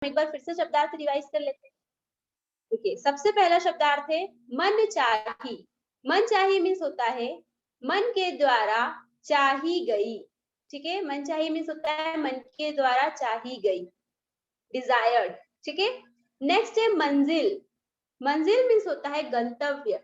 एक बार फिर से शब्दार्थ रिवाइज कर लेते हैं। देखिए, सबसे पहला शब्दार्थ है मन चाही। मन चाही मीन्स होता है मन के द्वारा चाही गई। ठीक है, मन चाही मीन्स होता है मन के द्वारा चाही गई, डिजायर्ड। ठीक है, नेक्स्ट है मंजिल। मंजिल मीन्स होता है गंतव्य।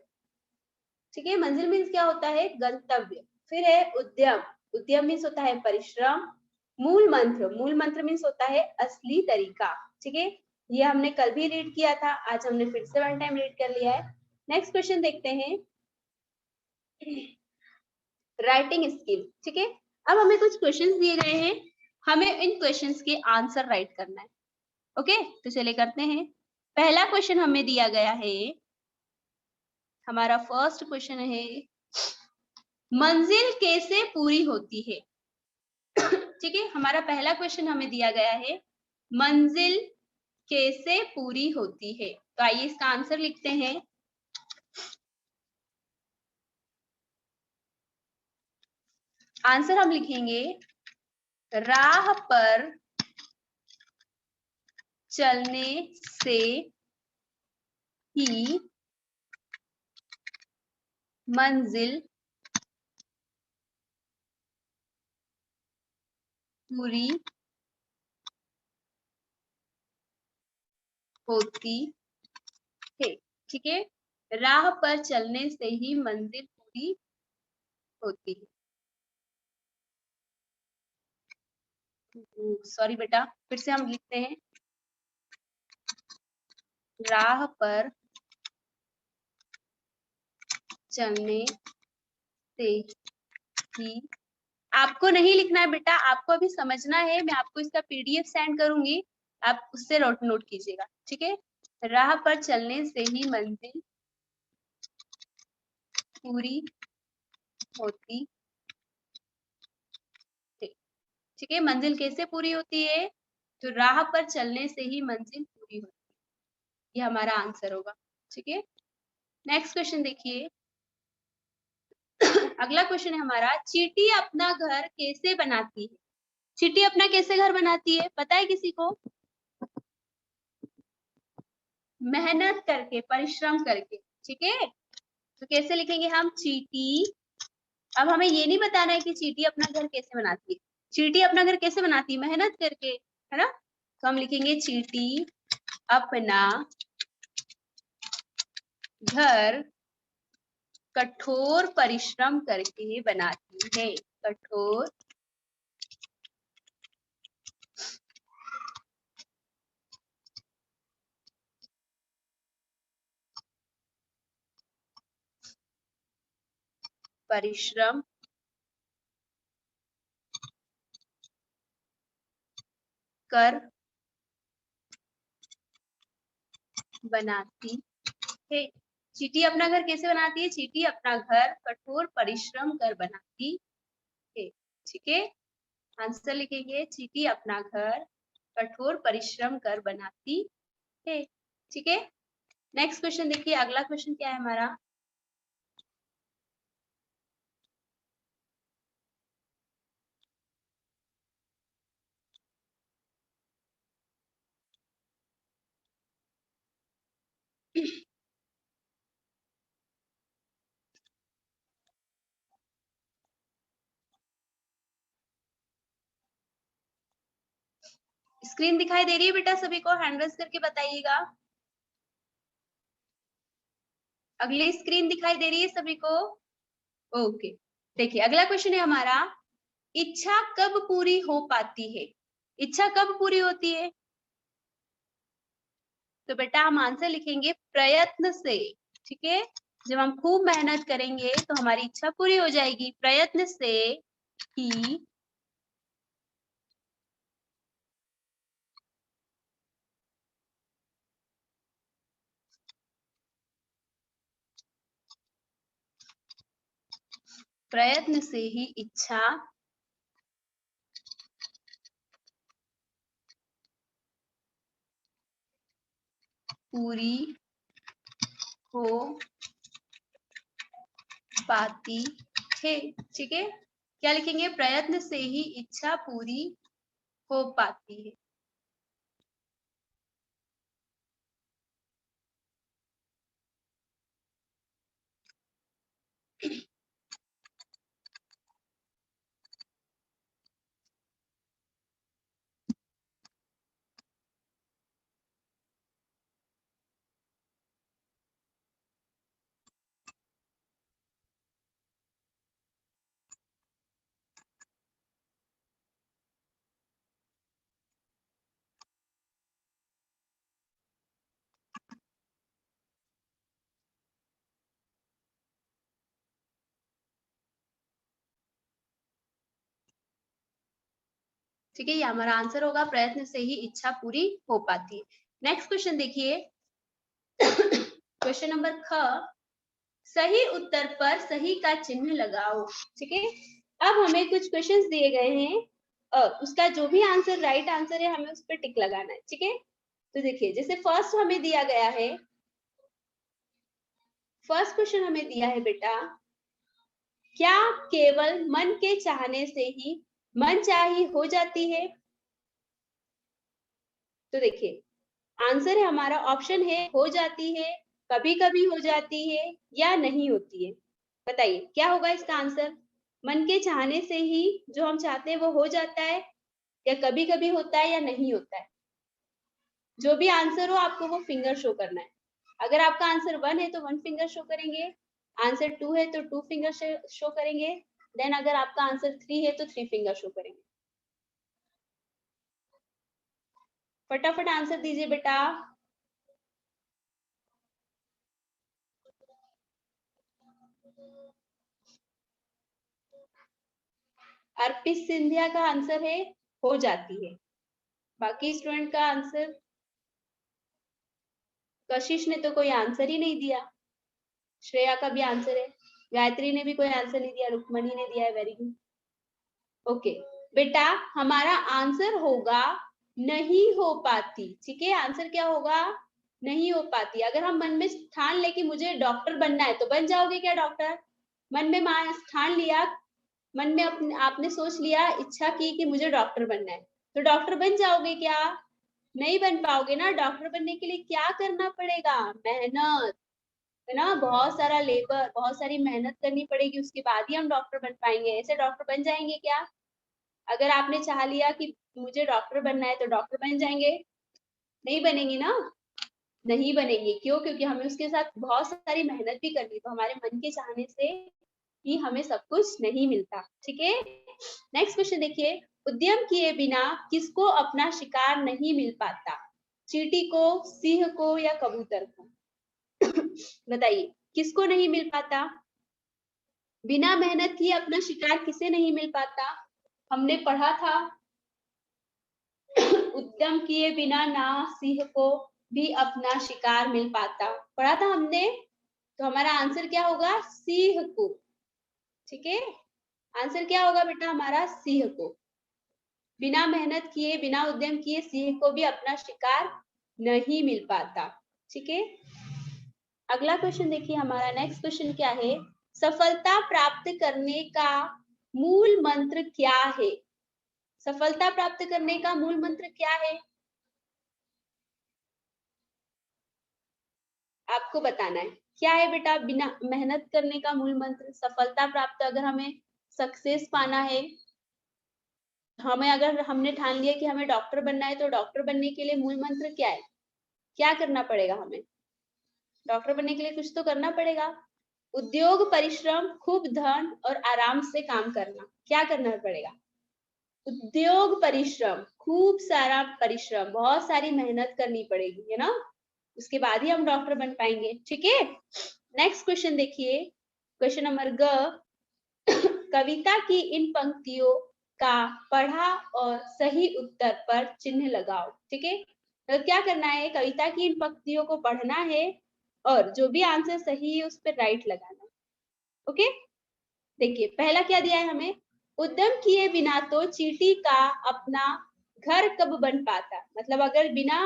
ठीक है, मंजिल मीन्स क्या होता है, गंतव्य। फिर है उद्यम। उद्यम मीन्स होता है परिश्रम। मूल मंत्र, मूल मंत्र मीन्स होता है असली तरीका। ठीक है, ये हमने कल भी रीड किया था, आज हमने फिर से वन टाइम रीड कर लिया है। नेक्स्ट क्वेश्चन देखते हैं, राइटिंग स्किल। ठीक है, अब हमें कुछ क्वेश्चंस दिए गए हैं, हमें इन क्वेश्चंस के आंसर राइट करना है। ओके, तो चलिए करते हैं। पहला क्वेश्चन हमें दिया गया है, हमारा फर्स्ट क्वेश्चन है, मंजिल कैसे पूरी होती है। ठीक है, हमारा पहला क्वेश्चन हमें दिया गया है, मंजिल कैसे पूरी होती है। तो आइए इसका आंसर लिखते हैं। आंसर हम लिखेंगे, राह पर चलने से ही मंजिल पूरी होती है। ठीक है, राह पर चलने से ही मंजिल पूरी होती है। सॉरी बेटा, फिर से हम लिखते हैं, राह पर चलने से ही। आपको नहीं लिखना है बेटा, आपको अभी समझना है, मैं आपको इसका पीडीएफ सेंड करूंगी, आप उससे नोट कीजिएगा। ठीक है, राह पर चलने से ही मंजिल पूरी होती है। ठीक है, मंजिल कैसे पूरी होती है, तो राह पर चलने से ही मंजिल पूरी होती है, ये हमारा आंसर होगा। ठीक है, नेक्स्ट क्वेश्चन देखिए। अगला क्वेश्चन है हमारा, चींटी अपना घर कैसे बनाती है। चींटी अपना कैसे घर बनाती है, पता है किसी को? मेहनत करके, परिश्रम करके। ठीक है, तो कैसे लिखेंगे हम, चींटी। अब हमें ये नहीं बताना है कि चींटी अपना घर कैसे बनाती है, चींटी अपना घर कैसे बनाती है, मेहनत करके, है ना। तो हम लिखेंगे, चींटी अपना घर कठोर परिश्रम करके बनाती है। कठोर परिश्रम कर बनाती है। चींटी अपना घर कैसे बनाती है, चींटी अपना घर कठोर परिश्रम कर बनाती है। ठीक है, आंसर लिखेंगे, चींटी अपना घर कठोर परिश्रम कर बनाती है। ठीक है, नेक्स्ट क्वेश्चन देखिए। अगला क्वेश्चन क्या है हमारा, स्क्रीन दिखाई दे रही है बेटा सभी को, हैंड रेज करके बताइएगा। अगली स्क्रीन दिखाई दे रही है सभी को? ओके, देखिए अगला क्वेश्चन है हमारा, इच्छा कब पूरी हो पाती है। इच्छा कब पूरी होती है, तो बेटा हम आंसर लिखेंगे, प्रयत्न से। ठीक है, जब हम खूब मेहनत करेंगे तो हमारी इच्छा पूरी हो जाएगी। प्रयत्न से ही प्रयत्न से ही इच्छा पूरी हो पाती है। ठीक है, क्या लिखेंगे, प्रयत्न से ही इच्छा पूरी हो पाती है। ठीक है, ये हमारा आंसर होगा, प्रयत्न से ही इच्छा पूरी हो पाती है। नेक्स्ट क्वेश्चन देखिए, क्वेश्चन नंबर ख, सही उत्तर पर सही का चिन्ह लगाओ। ठीक है, अब हमें कुछ क्वेश्चंस दिए गए हैं और उसका जो भी आंसर राइट आंसर है हमें उस पर टिक लगाना है। ठीक है, तो देखिए जैसे फर्स्ट हमें दिया गया है, फर्स्ट क्वेश्चन हमें दिया है बेटा, क्या केवल मन के चाहने से ही मनचाही हो जाती है? तो देखिए आंसर है हमारा, ऑप्शन है हो जाती है, कभी कभी हो जाती है, या नहीं होती है। बताइए क्या होगा इसका आंसर? मन के चाहने से ही जो हम चाहते हैं वो हो जाता है, या कभी कभी होता है, या नहीं होता है? जो भी आंसर हो आपको वो फिंगर शो करना है। अगर आपका आंसर 1 है तो 1 फिंगर शो करेंगे, आंसर 2 है तो 2 फिंगर शो करेंगे, देन अगर आपका आंसर 3 है तो 3 फिंगर शो करेंगे। फटाफट आंसर दीजिए बेटा। अर्पित सिंधिया का आंसर है हो जाती है। बाकी स्टूडेंट का आंसर, कशिश ने तो कोई आंसर ही नहीं दिया, श्रेया का भी आंसर है, गायत्री ने भी कोई आंसर नहीं दिया, रुक्मणी ने दिया है, वेरी गुड। ओके बेटा, हमारा आंसर होगा नहीं हो पाती। ठीक है, आंसर क्या होगा? नहीं हो पाती। अगर हम मन में ठान ले कि मुझे डॉक्टर बनना है तो बन जाओगे क्या डॉक्टर? मन में ठान लिया, मन में आपने सोच लिया, इच्छा की कि मुझे डॉक्टर बनना है, तो डॉक्टर बन जाओगे क्या? नहीं बन पाओगे ना। डॉक्टर बनने के लिए क्या करना पड़ेगा? मेहनत, है ना, बहुत सारा लेबर, बहुत सारी मेहनत करनी पड़ेगी, उसके बाद ही हम डॉक्टर बन पाएंगे। ऐसे डॉक्टर बन जाएंगे क्या? अगर आपने चाह लिया कि मुझे डॉक्टर बनना है तो डॉक्टर बन जाएंगे? नहीं बनेंगे ना, नहीं बनेंगे। क्यों? क्योंकि हमें उसके साथ बहुत सारी मेहनत भी करनी, तो हमारे मन के चाहने से ही हमें सब कुछ नहीं मिलता। ठीक है, नेक्स्ट क्वेश्चन देखिए, उद्यम किए बिना किसको अपना शिकार नहीं मिल पाता? चींटी को, सिंह को, या कबूतर को? बताइए किसको नहीं मिल पाता? बिना मेहनत किए अपना शिकार किसे नहीं मिल पाता? हमने पढ़ा था, उद्यम किए बिना ना सिंह को भी अपना शिकार मिल पाता, पढ़ा था हमने। तो हमारा आंसर क्या होगा? सिंह को। ठीक है, आंसर क्या होगा बेटा हमारा? सिंह को। बिना मेहनत किए, बिना उद्यम किए सिंह को भी अपना शिकार नहीं मिल पाता। ठीक है, अगला क्वेश्चन देखिए, हमारा नेक्स्ट क्वेश्चन क्या है, सफलता प्राप्त करने का मूल मंत्र क्या है? सफलता प्राप्त करने का मूल मंत्र क्या है? आपको बताना है क्या है बेटा। बिना मेहनत करने का मूल मंत्र, सफलता प्राप्त, अगर हमें सक्सेस पाना है, हमें अगर हमने ठान लिया कि हमें डॉक्टर बनना है, तो डॉक्टर बनने के लिए मूल मंत्र क्या है? क्या करना पड़ेगा हमें? डॉक्टर बनने के लिए कुछ तो करना पड़ेगा। उद्योग, परिश्रम, खूब धन और आराम से काम करना। क्या करना पड़ेगा? उद्योग, परिश्रम, खूब सारा परिश्रम, बहुत सारी मेहनत करनी पड़ेगी, है ना, उसके बाद ही हम डॉक्टर बन पाएंगे। ठीक है, नेक्स्ट क्वेश्चन देखिए, क्वेश्चन नंबर ग, कविता की इन पंक्तियों का पढ़ा और सही उत्तर पर चिन्ह लगाओ। ठीक है, तो क्या करना है, कविता की इन पंक्तियों को पढ़ना है और जो भी आंसर सही है उस पर राइट लगाना। ओके, देखिए पहला क्या दिया है हमें, उद्यम किए बिना तो चींटी का अपना घर कब बन पाता? मतलब अगर बिना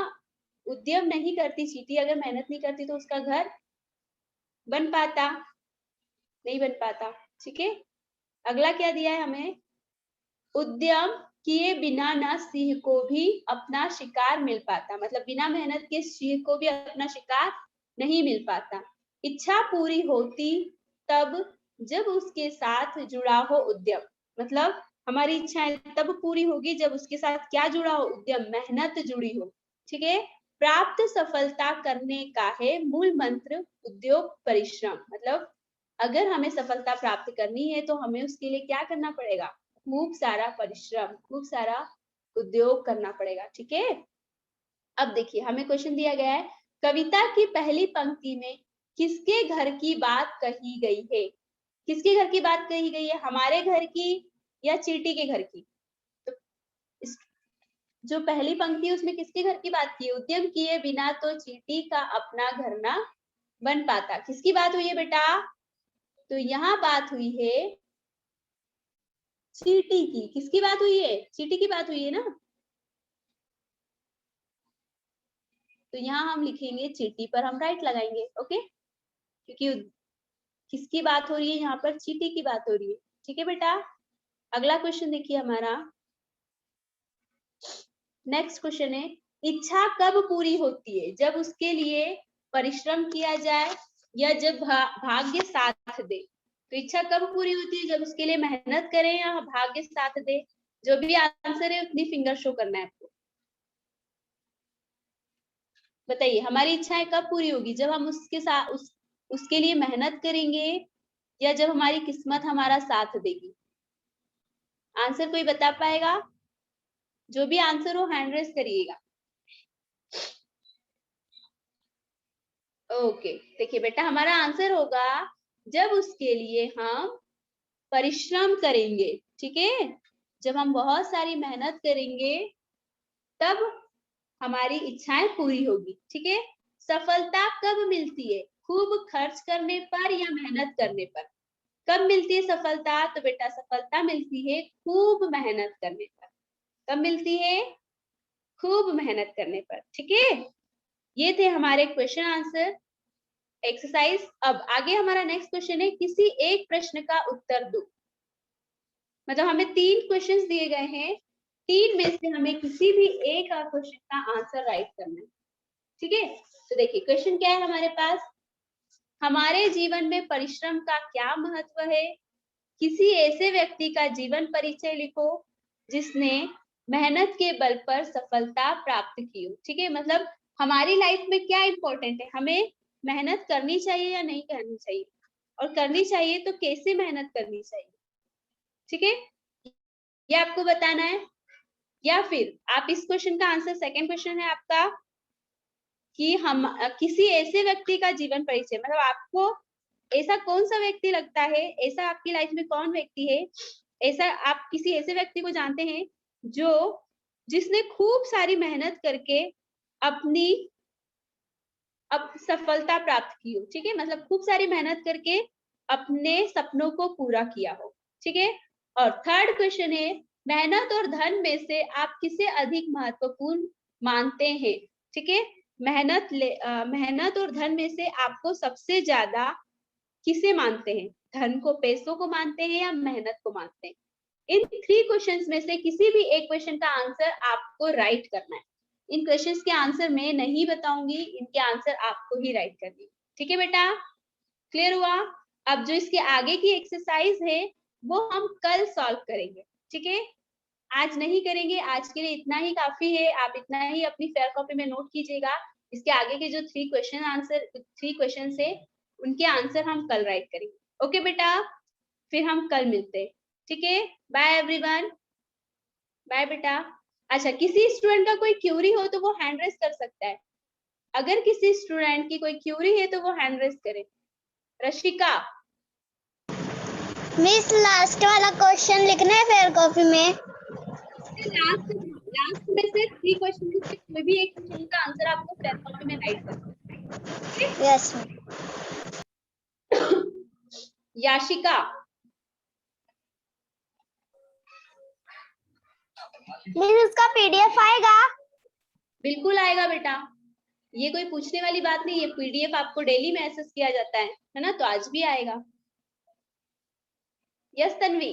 उद्यम नहीं करती चींटी, अगर मेहनत नहीं करती तो उसका घर बन पाता? नहीं बन पाता। ठीक है, अगला क्या दिया है हमें, उद्यम किए बिना ना सिंह को भी अपना शिकार मिल पाता, मतलब बिना मेहनत के सिंह को भी अपना शिकार नहीं मिल पाता। इच्छा पूरी होती तब जब उसके साथ जुड़ा हो उद्यम, मतलब हमारी इच्छाएं तब पूरी होगी जब उसके साथ क्या जुड़ा हो? उद्यम, मेहनत जुड़ी हो। ठीक है, प्राप्त सफलता करने का है मूल मंत्र उद्योग, परिश्रम, मतलब अगर हमें सफलता प्राप्त करनी है तो हमें उसके लिए क्या करना पड़ेगा? खूब सारा परिश्रम, खूब सारा उद्योग करना पड़ेगा। ठीक है, अब देखिए हमें क्वेश्चन दिया गया है, कविता की पहली पंक्ति में किसके घर की बात कही गई है? किसके घर की बात कही गई है, हमारे घर की या चींटी के घर की? तो जो पहली पंक्ति है उसमें किसके घर की बात की है? उद्यम किए बिना तो चींटी का अपना घर ना बन पाता। किसकी बात हुई है बेटा? तो यहाँ बात हुई है चींटी की। किसकी बात हुई है? चींटी की बात हुई है ना। तो यहाँ हम लिखेंगे चींटी पर हम राइट लगाएंगे। ओके, क्योंकि किसकी बात हो रही है यहाँ पर? चींटी की बात हो रही है। ठीक है बेटा, अगला क्वेश्चन देखिए हमारा। नेक्स्ट क्वेश्चन है, इच्छा कब पूरी होती है? जब उसके लिए परिश्रम किया जाए या जब भाग्य साथ दे। तो इच्छा कब पूरी होती है? जब उसके लिए मेहनत करें या भाग्य साथ दे। जो भी आंसर है उतनी फिंगर शो करना है आपको। बताइए, हमारी इच्छाएं कब पूरी होगी? जब हम उसके साथ उसके लिए मेहनत करेंगे या जब हमारी किस्मत हमारा साथ देगी। आंसर कोई बता पाएगा? जो भी आंसर हो हैंड रेस करिएगा। ओके, देखिए बेटा, हमारा आंसर होगा जब उसके लिए हम परिश्रम करेंगे। ठीक है, जब हम बहुत सारी मेहनत करेंगे तब हमारी इच्छाएं पूरी होगी। ठीक है, सफलता कब मिलती है? खूब खर्च करने पर या मेहनत करने पर? कब मिलती है सफलता? तो बेटा सफलता मिलती है खूब मेहनत करने पर। कब मिलती है? खूब मेहनत करने पर। ठीक है, ये थे हमारे क्वेश्चन आंसर एक्सरसाइज। अब आगे हमारा नेक्स्ट क्वेश्चन है, किसी एक प्रश्न का उत्तर दो। मतलब हमें 3 क्वेश्चंस दिए गए हैं, 3 में से हमें किसी भी एक क्वेश्चन का आंसर राइट करना है। ठीक है, तो देखिए क्वेश्चन क्या है हमारे पास। हमारे जीवन में परिश्रम का क्या महत्व है? किसी ऐसे व्यक्ति का जीवन परिचय लिखो जिसने मेहनत के बल पर सफलता प्राप्त की हो। ठीक है, मतलब हमारी लाइफ में क्या इंपॉर्टेंट है? हमें मेहनत करनी चाहिए या नहीं करनी चाहिए, और करनी चाहिए तो कैसे मेहनत करनी चाहिए। ठीक है, ये आपको बताना है। या फिर आप इस क्वेश्चन का आंसर, सेकंड क्वेश्चन है आपका कि हम किसी ऐसे व्यक्ति का जीवन परिचय, मतलब आपको ऐसा कौन सा व्यक्ति लगता है, ऐसा आपकी लाइफ में कौन व्यक्ति है, ऐसा आप किसी ऐसे व्यक्ति को जानते हैं जो जिसने खूब सारी मेहनत करके अपनी अब सफलता प्राप्त की हो। ठीक है, मतलब खूब सारी मेहनत करके अपने सपनों को पूरा किया हो। ठीक है, और थर्ड क्वेश्चन है, मेहनत और धन में से आप किसे अधिक महत्वपूर्ण मानते हैं? ठीक है, मेहनत और धन में से आपको सबसे ज्यादा किसे मानते हैं? धन को, पैसों को मानते हैं या मेहनत को मानते हैं? इन 3 क्वेश्चंस में से किसी भी एक क्वेश्चन का आंसर आपको राइट करना है। इन क्वेश्चंस के आंसर मैं नहीं बताऊंगी, इनके आंसर आपको ही राइट करनी है। ठीक है बेटा, क्लियर हुआ? अब जो इसके आगे की एक्सरसाइज है वो हम कल सॉल्व करेंगे। ठीक है, आज नहीं करेंगे, आज के लिए इतना ही काफी है। आप इतना ही अपनी फेयर कॉपी में नोट कीजिएगा। इसके आगे के जो 3 क्वेश्चन है उनके आंसर हम कल राइट करेंगे। ओके बेटा, फिर हम कल मिलते हैं। ठीक है, बाय एवरीवन, बाय बेटा। अच्छा, किसी स्टूडेंट का कोई क्यूरी हो तो वो हैंड रेस कर सकता है। अगर किसी स्टूडेंट की कोई क्यूरी है तो वो हैंड रेस करे। रशिका, मिस लास्ट वाला क्वेश्चन लिखना है फेयर कॉपी में। लास्ट में से 3 क्वेश्चन में से कोई भी एक क्वेश्चन का आंसर आपको फेयर कॉपी में राइट करना है। यस याशिका, मिस उसका पीडीएफ आएगा? बिल्कुल आएगा बेटा, ये कोई पूछने वाली बात नहीं है। पीडीएफ आपको डेली मैसेज किया जाता है ना, तो आज भी आएगा। यस तन्वी,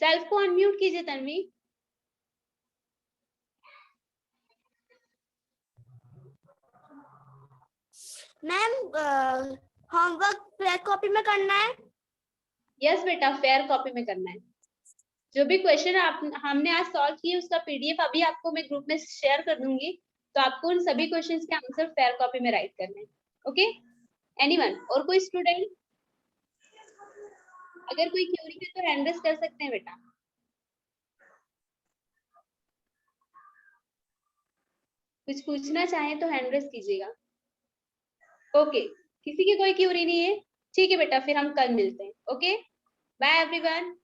सेल्फ को अनम्यूट कीजिए Tanvi. Ma'am homework fair copy में करना है? यस बेटा, फेयर कॉपी में करना है। जो भी क्वेश्चन हमने आज सॉल्व किए उसका पीडीएफ अभी आपको मैं ग्रुप में शेयर कर दूंगी, तो आपको उन सभी क्वेश्चंस के आंसर फेयर कॉपी में राइट करने हैं। ओके, एनीवन, और कोई स्टूडेंट अगर कोई क्वेरी है तो हैंड रेस कर सकते हैं बेटा। कुछ पूछना चाहें तो हैंड रेस कीजिएगा। ओके, किसी की कोई क्वेरी नहीं है ठीक है बेटा, फिर हम कल मिलते हैं। Okay, bye everyone.